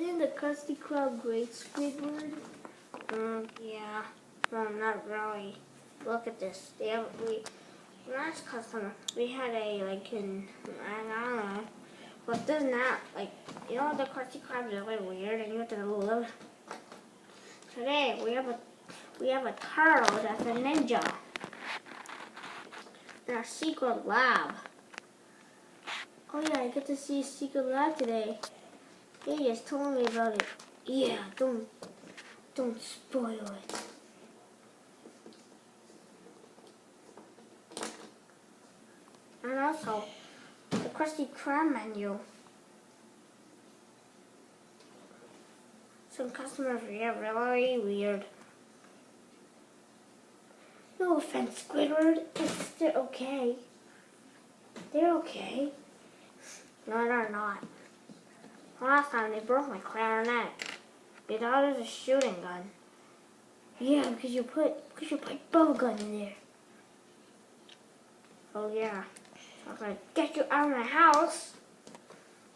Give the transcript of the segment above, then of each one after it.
Isn't the Krusty Krab great, Squidward? Yeah. No, not really. Look at this. Last customer, we had a, I don't know. But this not, the Krusty Krabs are really weird and you have to live. Today, we have a turtle that's a ninja. In our secret lab. Oh yeah, I get to see a secret lab today. He just told me about it. Yeah, don't spoil it. And also, the Krusty Krab menu. Some customers are really weird. No offense, Squidward. They're okay. They're okay. No, they're not. Last time they broke my clarinet. They thought it was a shooting gun. Yeah, because you put bubble gum in there. Oh yeah. So I'm gonna get you out of my house.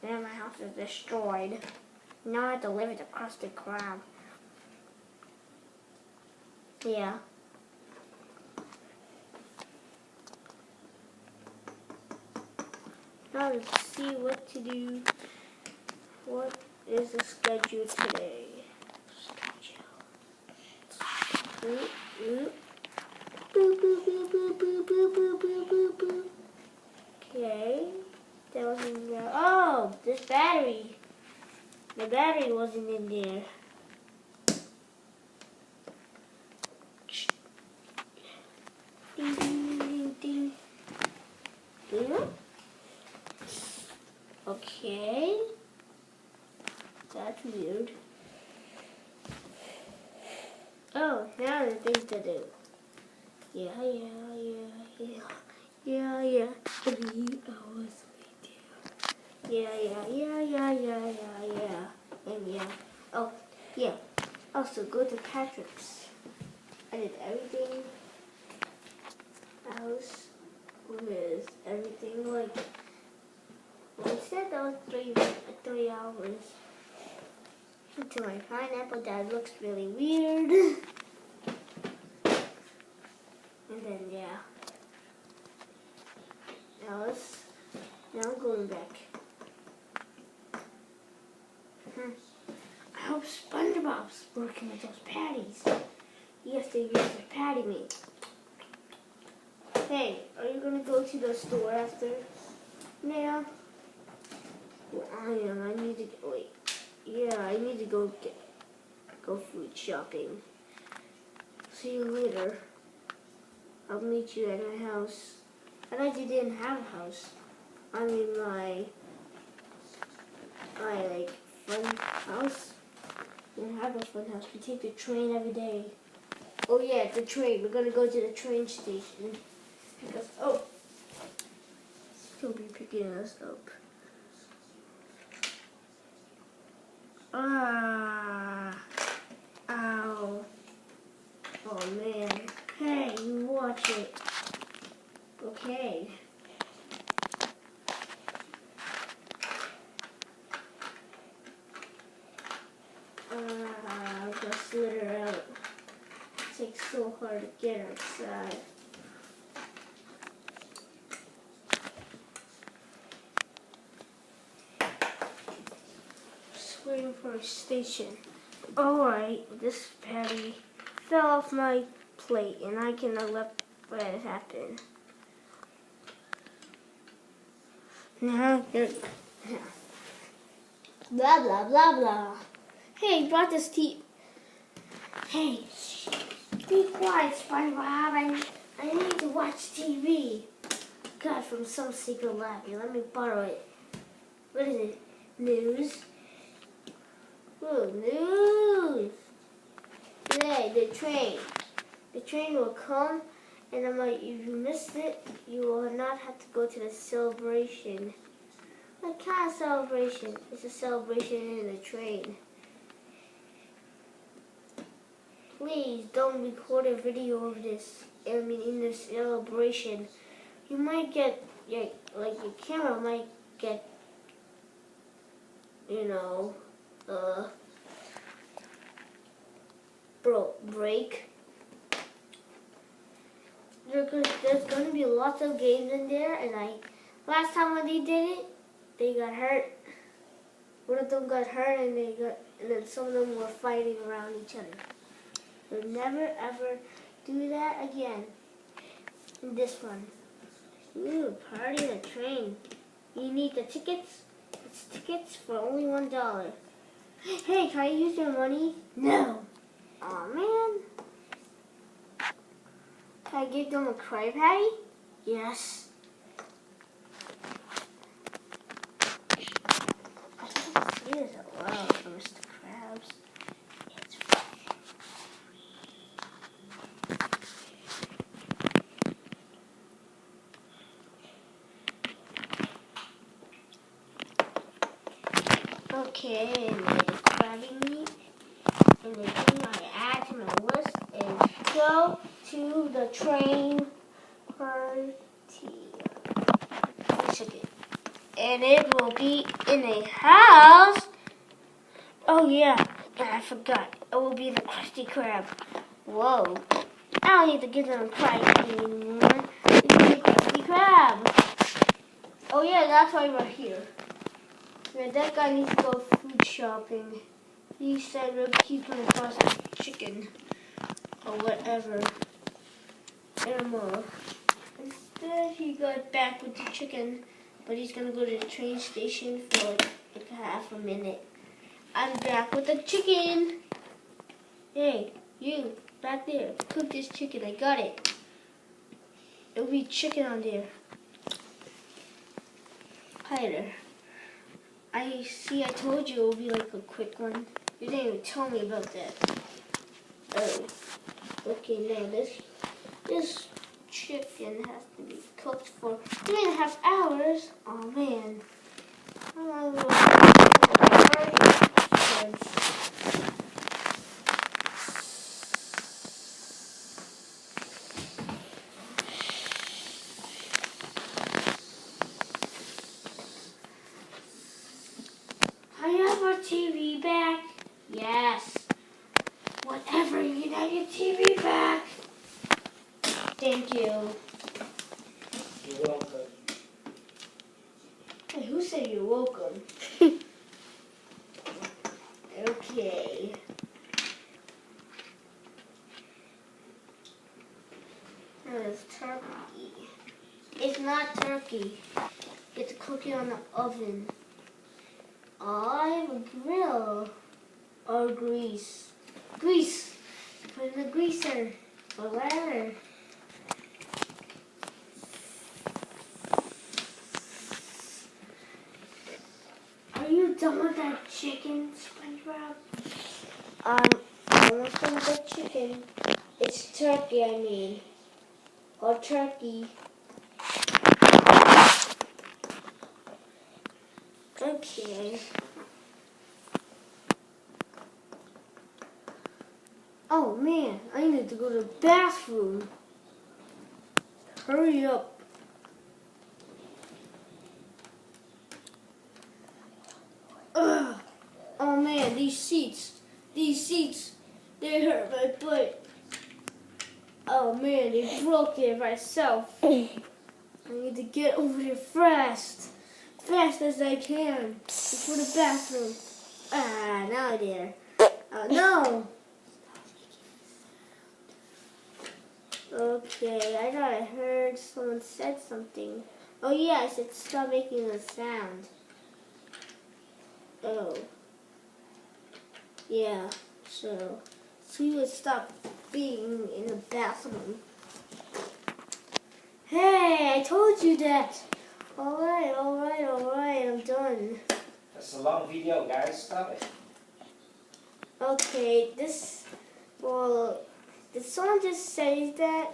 Then my house is destroyed. Now I have to live with a Krusty Krab. Yeah. Now let's see what to do. What is the schedule today? Okay. That wasn't there. Oh, this battery. The battery wasn't in there. Ding, ding, ding, ding. Okay. That's weird. Oh, now the things to do. Yeah. 3 hours later. Yeah. And yeah. Oh, yeah. Also, go to Patrick's. I did everything else with everything like. Well, I said that was 3 hours. To my pineapple that looks really weird. And then yeah. Now I'm going back. I hope Spongebob's working with those patties. Yes, they use the patty meat. Hey, are you gonna go to the store after? Now? Well, I am. I need to wait. Yeah, I need to go food shopping. See you later. I'll meet you at my house. I thought you didn't have a house. I mean my fun house. We don't have a fun house. We take the train every day. Oh yeah, the train. We're gonna go to the train station because he'll be picking us up. Ow. Oh man. Hey, you watch it. Okay. Just slither out. It takes so hard to get outside. Just waiting for a station. Alright, this patty fell off my plate and I cannot let it happen. Now, blah blah blah blah. Hey, brought this tea. Hey, be quiet, Spongebob. I need to watch TV. Got from some secret lab. Here, let me borrow it. What is it? News. Ooh, news. Today, the train. The train will come, and if you missed it, you will not have to go to the celebration. What kind of celebration? It's a celebration in the train. Please don't record a video of this. In the celebration, you might get your camera might get, break. There's gonna be lots of games in there, and last time when they did it, they got hurt. One of them got hurt, and then some of them were fighting around each other. We'll never ever do that again. In this one. Ooh, party the train. You need the tickets? It's tickets for only $1. Hey, can I use your money? No. Aw, man. Can I give them a Krabby Patty? Yes. I can't see this well for Mr. Krabs. It's okay, and the Krabby meat. And the thing I add to my list is go to the train party. And it will be in a house. Oh yeah, and I forgot. It will be the Krusty Krab. Whoa. I don't need to give them Krabby anymore. It's the Krusty Krab. Oh yeah, that's why we're here. Yeah, that guy needs to go food shopping. He said he's going to cross the chicken or whatever animal. Instead, he got back with the chicken, but he's going to go to the train station for like half a minute. I'm back with the chicken. Hey, you, back there, cook this chicken. I got it. It'll be chicken on there. Hi there. I told you it would be like a quick one. You didn't even tell me about that. Oh. Okay, now this chicken has to be cooked for 3.5 hours. Oh man. I have our TV back. Yes. Whatever, you need your TV back. Thank you. You're welcome. Hey, who said you're welcome? Okay. Now it's turkey. It's not turkey. It's cooking on the oven. I have a grill or grease. Grease. Put in the greaser or ladder. Are you done with that chicken, Spongebob? I'm almost done with the chicken. It's turkey, I mean. Or turkey. Okay. Oh man, I need to go to the bathroom. Hurry up. Ugh. Oh man, these seats, they hurt my butt. Oh man, they broke it myself. I need to get over there fast as I can before the bathroom. Ah, now there. Oh no. Okay, I thought I heard someone said something. Oh yeah, I said stop making a sound. Oh. Yeah, so we would stop being in the bathroom. Hey, I told you that. Alright, I'm done. That's a long video, guys. Stop it. Okay, did someone just say that?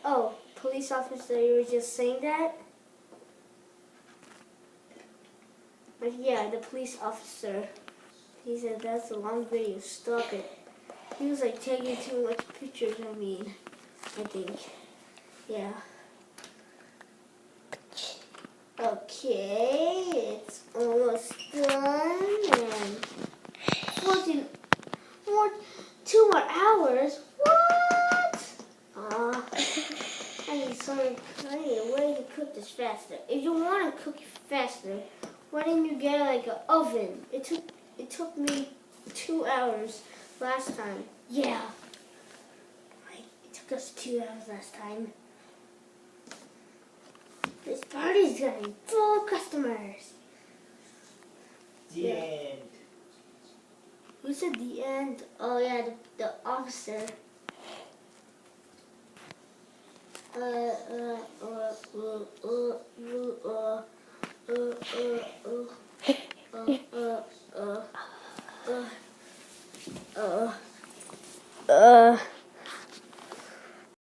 Oh, police officer, you were just saying that? But yeah, the police officer. He said that's a long video, stop it. He was like taking too much pictures, I think. Yeah. Okay, it's almost done, and a way to cook this faster. If you want to cook it faster, why didn't you get like an oven? It took me 2 hours last time. Yeah. Right. It took us 2 hours last time. This party's getting full of customers. The end. Who said the end? Oh yeah, the officer.